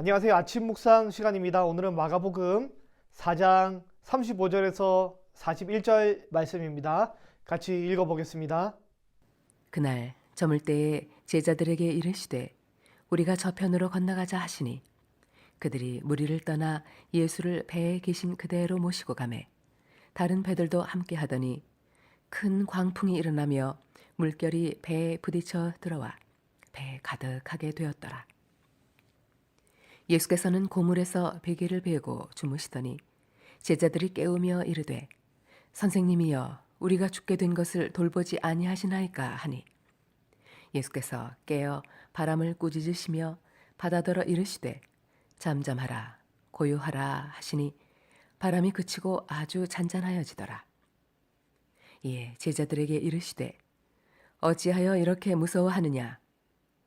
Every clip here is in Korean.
안녕하세요. 아침 묵상 시간입니다. 오늘은 마가복음 4장 35절에서 41절 말씀입니다. 같이 읽어보겠습니다. 그날 저물 때에 제자들에게 이르시되 우리가 저편으로 건너가자 하시니 그들이 무리를 떠나 예수를 배에 계신 그대로 모시고 가매 다른 배들도 함께 하더니 큰 광풍이 일어나며 물결이 배에 부딪혀 들어와 배에 가득하게 되었더라. 예수께서는 고물에서 베개를 베고 주무시더니 제자들이 깨우며 이르되 선생님이여 우리가 죽게 된 것을 돌보지 아니하시나이까 하니 예수께서 깨어 바람을 꾸짖으시며 바다더러 이르시되 잠잠하라 고요하라 하시니 바람이 그치고 아주 잔잔하여지더라. 이에 제자들에게 이르시되 어찌하여 이렇게 무서워하느냐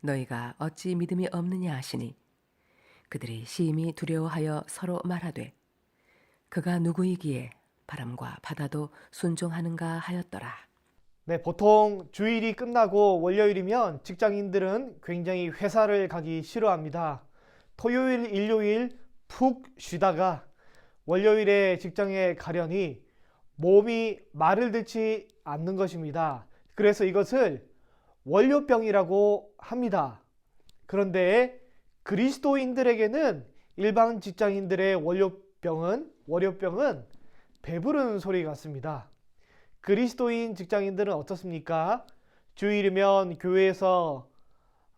너희가 어찌 믿음이 없느냐 하시니 그들이 심히 두려워하여 서로 말하되 그가 누구이기에 바람과 바다도 순종하는가 하였더라. 네, 보통 주일이 끝나고 월요일이면 직장인들은 굉장히 회사를 가기 싫어합니다. 토요일, 일요일 푹 쉬다가 월요일에 직장에 가려니 몸이 말을 듣지 않는 것입니다. 그래서 이것을 월요병이라고 합니다. 그런데 그리스도인들에게는 일반 직장인들의 월요병은 배부른 소리 같습니다. 그리스도인 직장인들은 어떻습니까? 주일이면 교회에서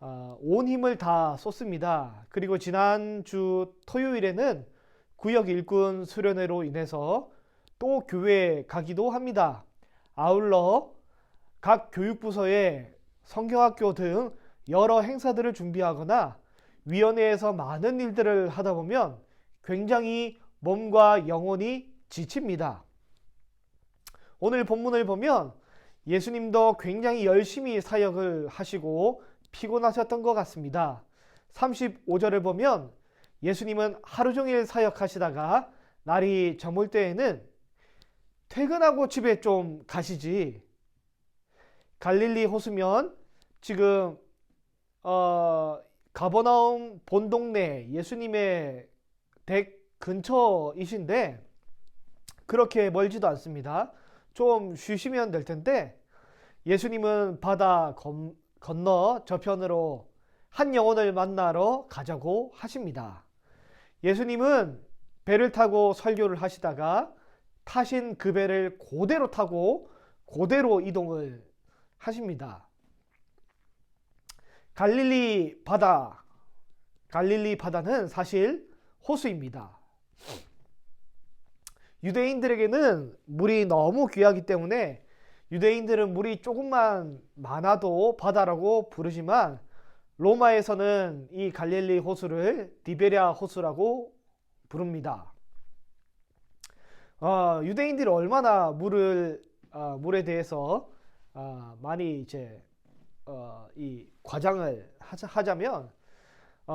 온 힘을 다 쏟습니다. 그리고 지난주 토요일에는 구역 일꾼 수련회로 인해서 또 교회에 가기도 합니다. 아울러 각 교육부서에 성경학교 등 여러 행사들을 준비하거나 위원회에서 많은 일들을 하다 보면 굉장히 몸과 영혼이 지칩니다. 오늘 본문을 보면 예수님도 굉장히 열심히 사역을 하시고 피곤하셨던 것 같습니다. 35절을 보면 예수님은 하루 종일 사역하시다가 날이 저물 때에는 퇴근하고 집에 좀 가시지. 갈릴리 호수면 지금 가버나움 본동네 예수님의 댁 근처이신데 그렇게 멀지도 않습니다. 좀 쉬시면 될 텐데 예수님은 바다 건너 저편으로 한 영혼을 만나러 가자고 하십니다. 예수님은 배를 타고 설교를 하시다가 타신 그 배를 그대로 타고 그대로 이동을 하십니다. 갈릴리 바다는 사실 호수입니다. 유대인들에게는 물이 너무 귀하기 때문에 유대인들은 물이 조금만 많아도 바다라고 부르지만 로마에서는 이 갈릴리 호수를 디베랴 호수라고 부릅니다. 유대인들이 얼마나 물에 대해서 많이 이제 이 과장을 하자면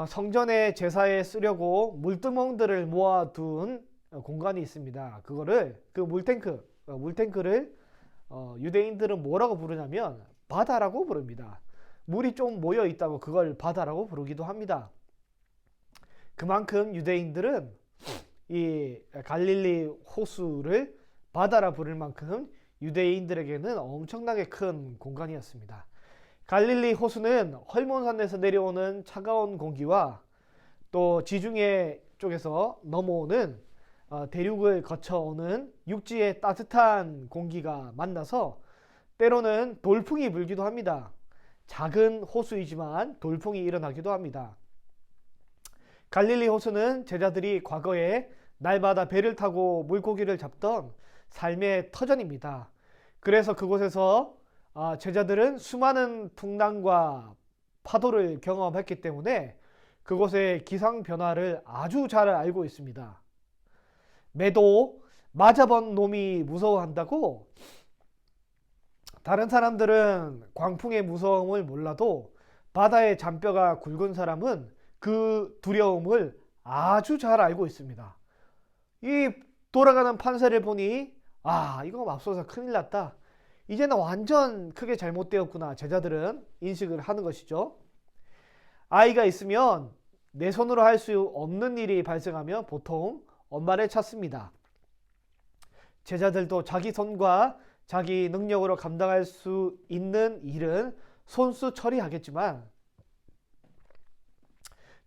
성전의 제사에 쓰려고 물두멍들을 모아둔 공간이 있습니다. 그 물탱크를 유대인들은 뭐라고 부르냐면 바다라고 부릅니다. 물이 좀 모여 있다고 그걸 바다라고 부르기도 합니다. 그만큼 유대인들은 이 갈릴리 호수를 바다라 부를 만큼 유대인들에게는 엄청나게 큰 공간이었습니다. 갈릴리 호수는 헐몬산에서 내려오는 차가운 공기와 또 지중해 쪽에서 넘어오는 대륙을 거쳐오는 육지의 따뜻한 공기가 만나서 때로는 돌풍이 불기도 합니다. 작은 호수이지만 돌풍이 일어나기도 합니다. 갈릴리 호수는 제자들이 과거에 날마다 배를 타고 물고기를 잡던 삶의 터전입니다. 그래서 그곳에서 제자들은 수많은 풍랑과 파도를 경험했기 때문에 그곳의 기상 변화를 아주 잘 알고 있습니다. 매도 맞아본 놈이 무서워한다고 다른 사람들은 광풍의 무서움을 몰라도 바다의 잔뼈가 굵은 사람은 그 두려움을 아주 잘 알고 있습니다. 이 돌아가는 판세를 보니 이거 맙소사 큰일 났다. 이제는 완전 크게 잘못되었구나. 제자들은 인식을 하는 것이죠. 아이가 있으면 내 손으로 할 수 없는 일이 발생하면 보통 엄마를 찾습니다. 제자들도 자기 손과 자기 능력으로 감당할 수 있는 일은 손수 처리하겠지만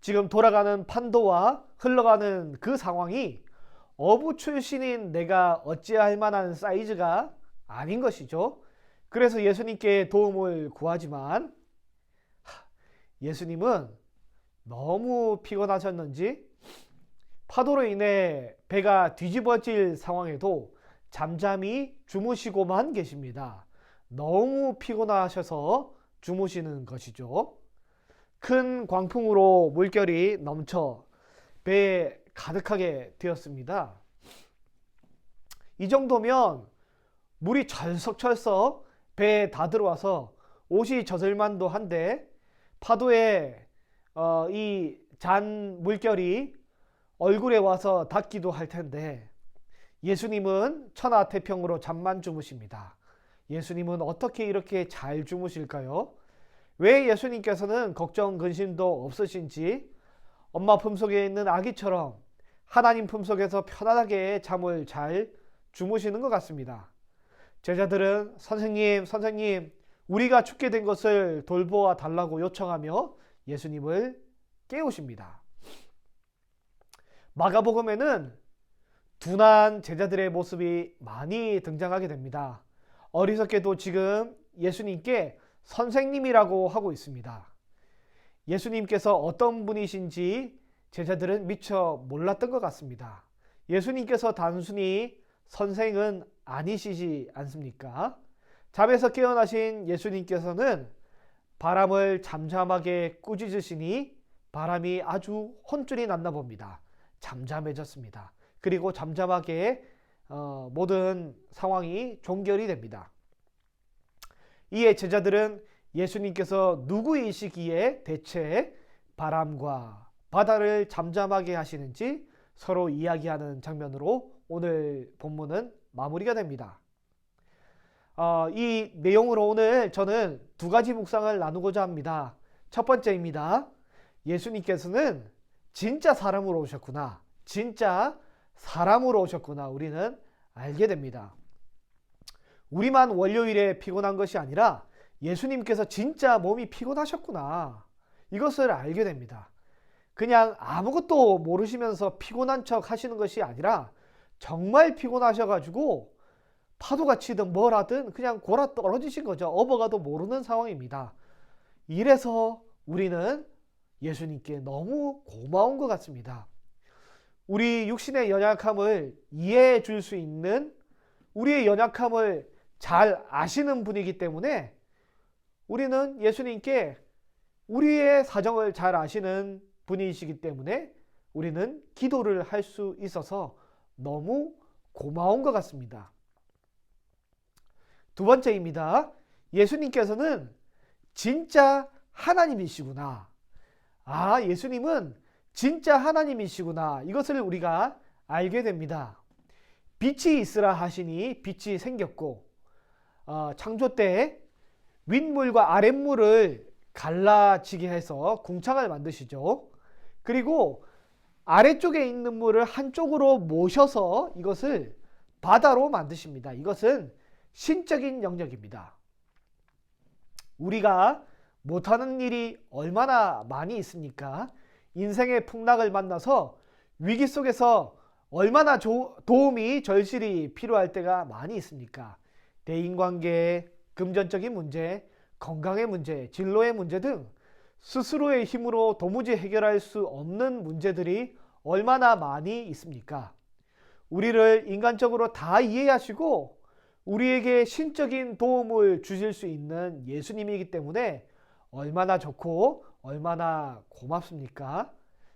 지금 돌아가는 판도와 흘러가는 그 상황이 어부 출신인 내가 어찌할 만한 사이즈가 아닌 것이죠. 그래서 예수님께 도움을 구하지만 예수님은 너무 피곤하셨는지 파도로 인해 배가 뒤집어질 상황에도 잠잠히 주무시고만 계십니다. 너무 피곤하셔서 주무시는 것이죠. 큰 광풍으로 물결이 넘쳐 배에 가득하게 되었습니다. 이 정도면 물이 철썩철썩 배에 다 들어와서 옷이 젖을 만도 한데 파도에 이 잔 물결이 얼굴에 와서 닿기도 할 텐데 예수님은 천하태평으로 잠만 주무십니다. 예수님은 어떻게 이렇게 잘 주무실까요? 왜 예수님께서는 걱정 근심도 없으신지 엄마 품속에 있는 아기처럼 하나님 품속에서 편안하게 잠을 잘 주무시는 것 같습니다. 제자들은 선생님, 우리가 죽게 된 것을 돌보아 달라고 요청하며 예수님을 깨우십니다. 마가복음에는 둔한 제자들의 모습이 많이 등장하게 됩니다. 어리석게도 지금 예수님께 선생님이라고 하고 있습니다. 예수님께서 어떤 분이신지 제자들은 미처 몰랐던 것 같습니다. 예수님께서 단순히 선생은 아니시지 않습니까? 잠에서 깨어나신 예수님께서는 바람을 잠잠하게 꾸짖으시니 바람이 아주 혼쭐이 났나 봅니다. 잠잠해졌습니다. 그리고 잠잠하게 모든 상황이 종결이 됩니다. 이에 제자들은 예수님께서 누구이시기에 대체 바람과 바다를 잠잠하게 하시는지 서로 이야기하는 장면으로 오늘 본문은 마무리가 됩니다. 이 내용으로 오늘 저는 두 가지 묵상을 나누고자 합니다. 첫 번째입니다. 예수님께서는 진짜 사람으로 오셨구나. 진짜 사람으로 오셨구나. 우리는 알게 됩니다. 우리만 월요일에 피곤한 것이 아니라 예수님께서 진짜 몸이 피곤하셨구나. 이것을 알게 됩니다. 그냥 아무것도 모르시면서 피곤한 척 하시는 것이 아니라 정말 피곤하셔가지고 파도가 치든 뭘 하든 그냥 골아 떨어지신 거죠. 업어가도 모르는 상황입니다. 이래서 우리는 예수님께 너무 고마운 것 같습니다. 우리 육신의 연약함을 이해해 줄 수 있는, 우리의 연약함을 잘 아시는 분이기 때문에 우리는 예수님께 우리의 사정을 잘 아시는 분이시기 때문에 우리는 기도를 할 수 있어서 너무 고마운 것 같습니다. 두 번째입니다. 예수님께서는 진짜 하나님이시구나. 예수님은 진짜 하나님이시구나. 이것을 우리가 알게 됩니다. 빛이 있으라 하시니 빛이 생겼고 창조 때 윗물과 아랫물을 갈라지게 해서 궁창을 만드시죠. 그리고 아래쪽에 있는 물을 한쪽으로 모셔서 이것을 바다로 만드십니다. 이것은 신적인 영역입니다. 우리가 못하는 일이 얼마나 많이 있습니까? 인생의 풍락을 만나서 위기 속에서 얼마나 도움이 절실히 필요할 때가 많이 있습니까? 대인관계, 금전적인 문제, 건강의 문제, 진로의 문제 등 스스로의 힘으로 도무지 해결할 수 없는 문제들이 얼마나 많이 있습니까? 우리를 인간적으로 다 이해하시고 우리에게 신적인 도움을 주실 수 있는 예수님이기 때문에 얼마나 좋고 얼마나 고맙습니까?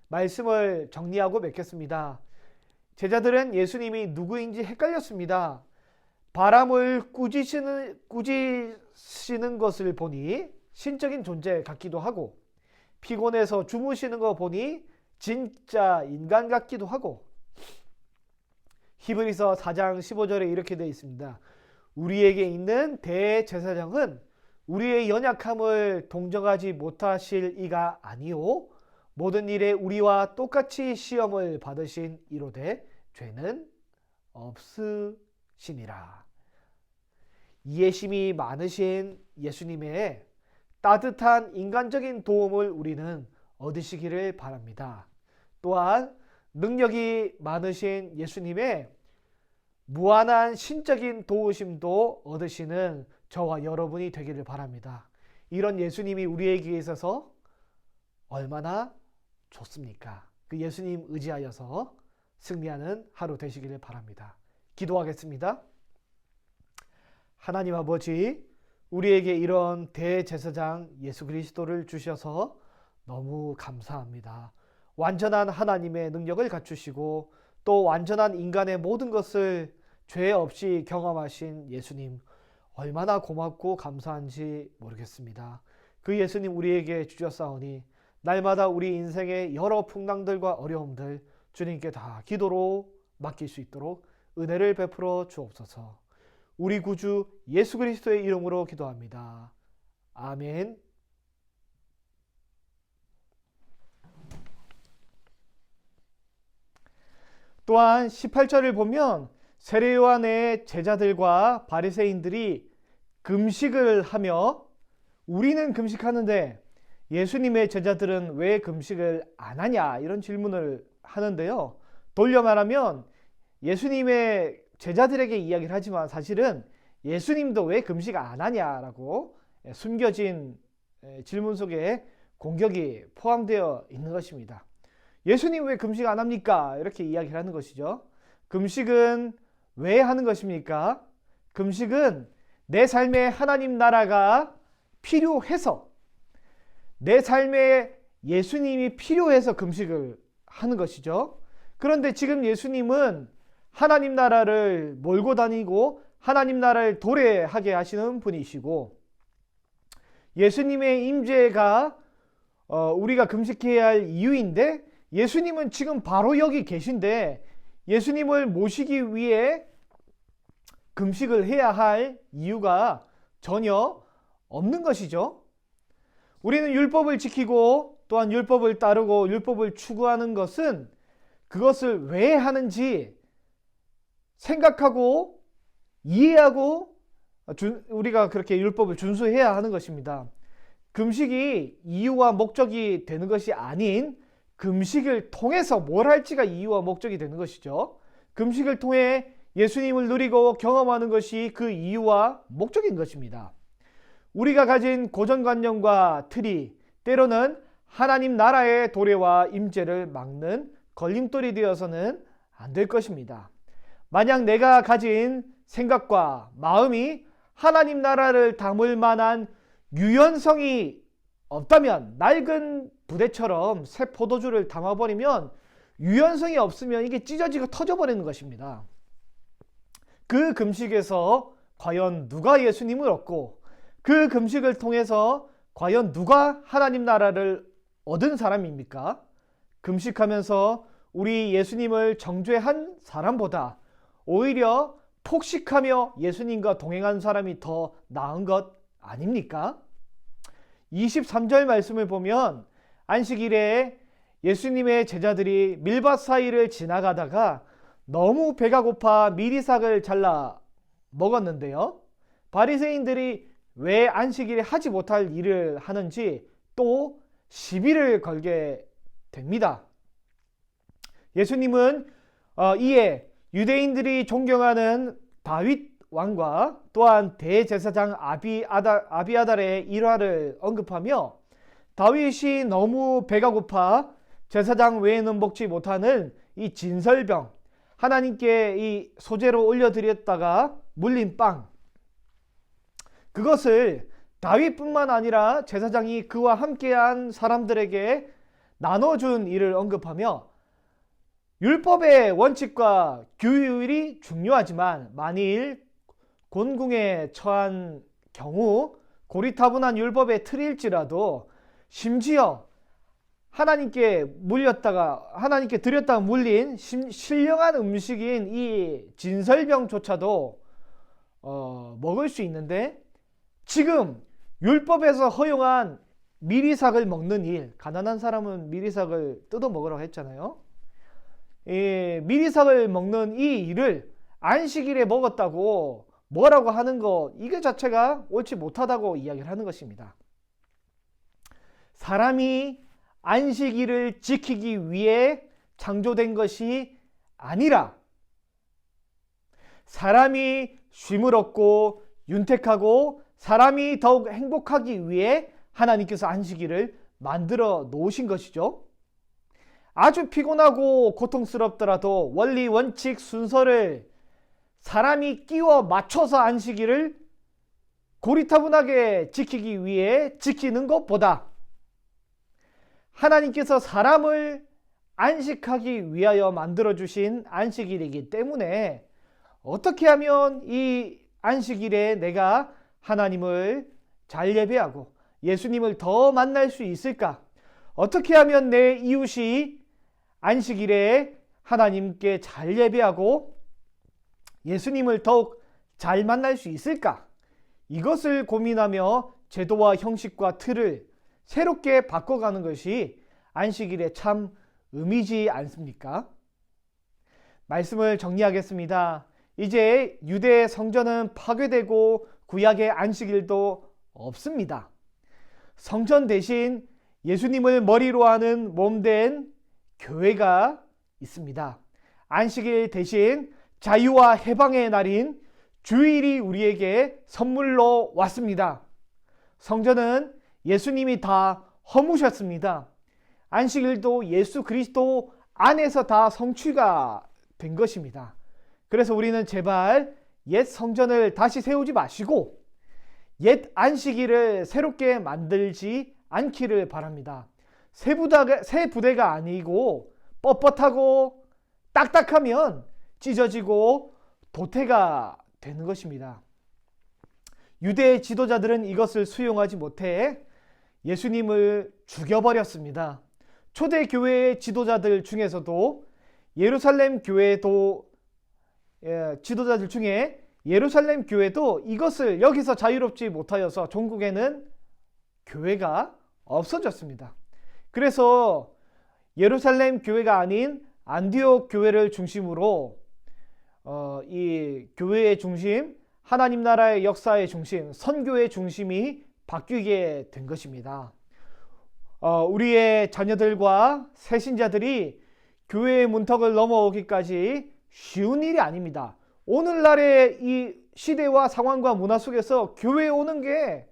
말씀을 정리하고 맺겠습니다. 제자들은 예수님이 누구인지 헷갈렸습니다. 바람을 꾸짖으시는 것을 보니 신적인 존재 같기도 하고 피곤해서 주무시는 거 보니 진짜 인간 같기도 하고 히브리서 4장 15절에 이렇게 되어 있습니다. 우리에게 있는 대제사장은 우리의 연약함을 동정하지 못하실 이가 아니요 모든 일에 우리와 똑같이 시험을 받으신 이로되 죄는 없으시니라. 이해심이 많으신 예수님의 따뜻한 인간적인 도움을 우리는 얻으시기를 바랍니다. 또한 능력이 많으신 예수님의 무한한 신적인 도우심도 얻으시는 저와 여러분이 되기를 바랍니다. 이런 예수님이 우리에게 있어서 얼마나 좋습니까? 그 예수님 의지하여서 승리하는 하루 되시기를 바랍니다. 기도하겠습니다. 하나님 아버지, 우리에게 이런 대제사장 예수 그리스도를 주셔서 너무 감사합니다. 완전한 하나님의 능력을 갖추시고 또 완전한 인간의 모든 것을 죄 없이 경험하신 예수님, 얼마나 고맙고 감사한지 모르겠습니다. 그 예수님 우리에게 주셨사오니 날마다 우리 인생의 여러 풍랑들과 어려움들 주님께 다 기도로 맡길 수 있도록 은혜를 베풀어 주옵소서. 우리 구주 예수 그리스도의 이름으로 기도합니다. 아멘. 또한 18절을 보면 세례 요한의 제자들과 바리새인들이 금식을 하며 우리는 금식하는데 예수님의 제자들은 왜 금식을 안 하냐 이런 질문을 하는데요. 돌려 말하면 예수님의 제자들에게 이야기를 하지만 사실은 예수님도 왜 금식 안 하냐라고 숨겨진 질문 속에 공격이 포함되어 있는 것입니다. 예수님 왜 금식 안 합니까? 이렇게 이야기를 하는 것이죠. 금식은 왜 하는 것입니까? 금식은 내 삶에 하나님 나라가 필요해서, 내 삶에 예수님이 필요해서 금식을 하는 것이죠. 그런데 지금 예수님은 하나님 나라를 몰고 다니고 하나님 나라를 도래하게 하시는 분이시고, 예수님의 임재가 우리가 금식해야 할 이유인데 예수님은 지금 바로 여기 계신데 예수님을 모시기 위해 금식을 해야 할 이유가 전혀 없는 것이죠. 우리는 율법을 지키고 또한 율법을 따르고 율법을 추구하는 것은 그것을 왜 하는지 생각하고 이해하고 우리가 그렇게 율법을 준수해야 하는 것입니다. 금식이 이유와 목적이 되는 것이 아닌 금식을 통해서 뭘 할지가 이유와 목적이 되는 것이죠. 금식을 통해 예수님을 누리고 경험하는 것이 그 이유와 목적인 것입니다. 우리가 가진 고정관념과 틀이 때로는 하나님 나라의 도래와 임재를 막는 걸림돌이 되어서는 안 될 것입니다. 만약 내가 가진 생각과 마음이 하나님 나라를 담을 만한 유연성이 없다면, 낡은 부대처럼 새 포도주를 담아버리면 유연성이 없으면 이게 찢어지고 터져버리는 것입니다. 그 금식에서 과연 누가 예수님을 얻고 그 금식을 통해서 과연 누가 하나님 나라를 얻은 사람입니까? 금식하면서 우리 예수님을 정죄한 사람보다 오히려 폭식하며 예수님과 동행한 사람이 더 나은 것 아닙니까? 23절 말씀을 보면 안식일에 예수님의 제자들이 밀밭 사이를 지나가다가 너무 배가 고파 미리삭을 잘라 먹었는데요. 바리새인들이 왜 안식일에 하지 못할 일을 하는지 또 시비를 걸게 됩니다. 예수님은 이에 유대인들이 존경하는 다윗 왕과 또한 대제사장 아비아달의 일화를 언급하며 다윗이 너무 배가 고파 제사장 외에는 먹지 못하는 이 진설병, 하나님께 이 소제로 올려드렸다가 물린 빵, 그것을 다윗뿐만 아니라 제사장이 그와 함께한 사람들에게 나눠준 일을 언급하며 율법의 원칙과 규율이 중요하지만 만일 곤궁에 처한 경우 고리타분한 율법의 틀일지라도 심지어 하나님께 드렸다가 물린 신령한 음식인 이 진설병조차도 먹을 수 있는데 지금 율법에서 허용한 미리삭을 먹는 일, 가난한 사람은 미리삭을 뜯어 먹으라고 했잖아요. 미리삭을 먹는 이 일을 안식일에 먹었다고 뭐라고 하는 거, 이게 자체가 옳지 못하다고 이야기를 하는 것입니다. 사람이 안식일을 지키기 위해 창조된 것이 아니라 사람이 쉼을 얻고 윤택하고 사람이 더욱 행복하기 위해 하나님께서 안식일을 만들어 놓으신 것이죠. 아주 피곤하고 고통스럽더라도 원리, 원칙, 순서를 사람이 끼워 맞춰서 안식일을 고리타분하게 지키기 위해 지키는 것보다 하나님께서 사람을 안식하기 위하여 만들어주신 안식일이기 때문에 어떻게 하면 이 안식일에 내가 하나님을 잘 예배하고 예수님을 더 만날 수 있을까? 어떻게 하면 내 이웃이 안식일에 하나님께 잘 예배하고 예수님을 더욱 잘 만날 수 있을까? 이것을 고민하며 제도와 형식과 틀을 새롭게 바꿔가는 것이 안식일의 참 의미지 않습니까? 말씀을 정리하겠습니다. 이제 유대 성전은 파괴되고 구약의 안식일도 없습니다. 성전 대신 예수님을 머리로 하는 몸된 교회가 있습니다. 안식일 대신 자유와 해방의 날인 주일이 우리에게 선물로 왔습니다. 성전은 예수님이 다 허무셨습니다. 안식일도 예수 그리스도 안에서 다 성취가 된 것입니다. 그래서 우리는 제발 옛 성전을 다시 세우지 마시고 옛 안식일을 새롭게 만들지 않기를 바랍니다. 새 부대가 아니고 뻣뻣하고 딱딱하면 찢어지고 도태가 되는 것입니다. 유대 지도자들은 이것을 수용하지 못해 예수님을 죽여버렸습니다. 초대교회의 지도자들 중에서도 예루살렘 교회도 지도자들 중에 예루살렘 교회도 이것을 여기서 자유롭지 못하여서 종국에는 교회가 없어졌습니다. 그래서 예루살렘 교회가 아닌 안디옥 교회를 중심으로 이 교회의 중심, 하나님 나라의 역사의 중심, 선교의 중심이 바뀌게 된 것입니다. 우리의 자녀들과 새신자들이 교회의 문턱을 넘어오기까지 쉬운 일이 아닙니다. 오늘날의 이 시대와 상황과 문화 속에서 교회에 오는 게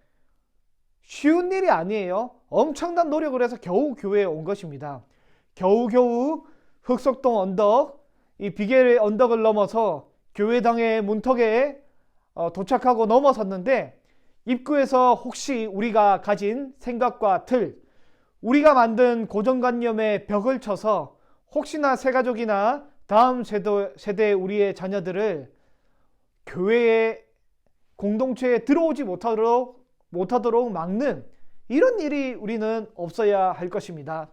쉬운 일이 아니에요. 엄청난 노력을 해서 겨우 교회에 온 것입니다. 겨우겨우 흑석동 언덕, 이 비계의 언덕을 넘어서 교회당의 문턱에 도착하고 넘어섰는데 입구에서 혹시 우리가 가진 생각과 틀, 우리가 만든 고정관념에 벽을 쳐서 혹시나 새가족이나 다음 세대 우리의 자녀들을 교회의 공동체에 들어오지 못하도록 막는 이런 일이 우리는 없어야 할 것입니다.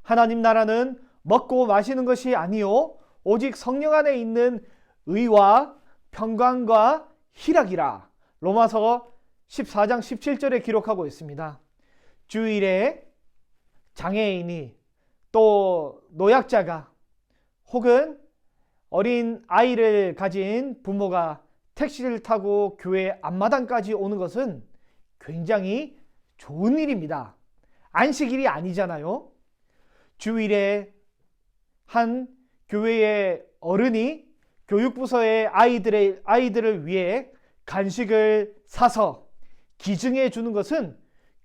하나님 나라는 먹고 마시는 것이 아니요 오직 성령 안에 있는 의와 평강과 희락이라. 로마서 14장 17절에 기록하고 있습니다. 주일에 장애인이 또 노약자가 혹은 어린 아이를 가진 부모가 택시를 타고 교회 앞마당까지 오는 것은 굉장히 좋은 일입니다. 안식일이 아니잖아요. 주일에 한 교회의 어른이 교육부서의 아이들을 위해 간식을 사서 기증해 주는 것은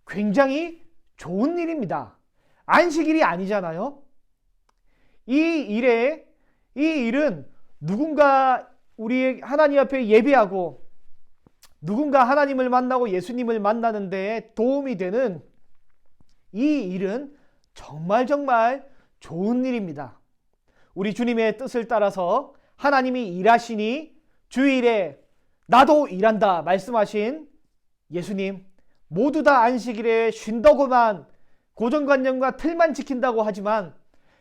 굉장히 좋은 일입니다. 안식일이 아니잖아요. 이 일은 누군가 우리 하나님 앞에 예배하고 누군가 하나님을 만나고 예수님을 만나는 데 도움이 되는 이 일은 정말 좋은 일입니다. 우리 주님의 뜻을 따라서 하나님이 일하시니 주일에 나도 일한다 말씀하신 예수님, 모두 다 안식일에 쉰다고만 고정관념과 틀만 지킨다고 하지만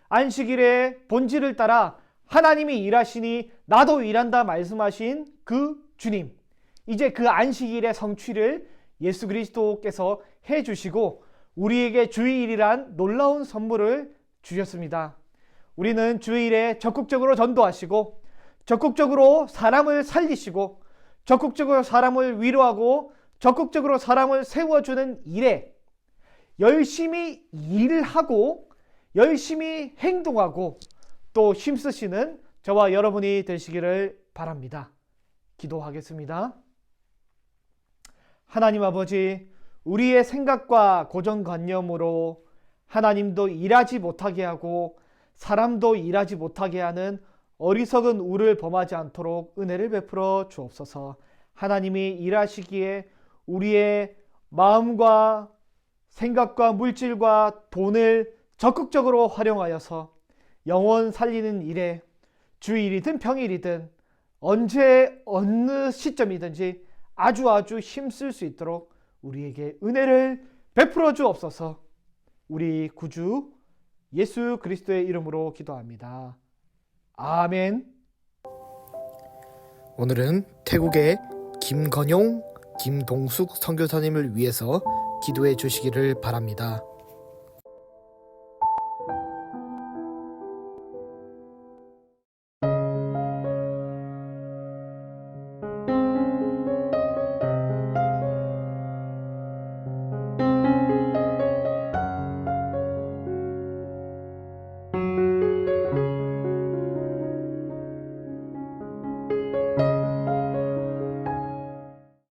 안식일의 본질을 따라 하나님이 일하시니 나도 일한다 말씀하신 그 주님, 이제 그 안식일의 성취를 예수 그리스도께서 해주시고 우리에게 주일이란 놀라운 선물을 주셨습니다. 우리는 주일에 적극적으로 전도하시고 적극적으로 사람을 살리시고 적극적으로 사람을 위로하고 적극적으로 사람을 세워주는 일에 열심히 일하고 열심히 행동하고 또 힘쓰시는 저와 여러분이 되시기를 바랍니다. 기도하겠습니다. 하나님 아버지, 우리의 생각과 고정관념으로 하나님도 일하지 못하게 하고 사람도 일하지 못하게 하는 어리석은 우를 범하지 않도록 은혜를 베풀어 주옵소서. 하나님이 일하시기에 우리의 마음과 생각과 물질과 돈을 적극적으로 활용하여서 영혼 살리는 일에 주일이든 평일이든 언제 어느 시점이든지 아주 힘쓸 수 있도록 우리에게 은혜를 베풀어 주옵소서. 우리 구주 예수 그리스도의 이름으로 기도합니다. 아멘. 오늘은 태국의 김건용, 김동숙 선교사님을 위해서 기도해 주시기를 바랍니다.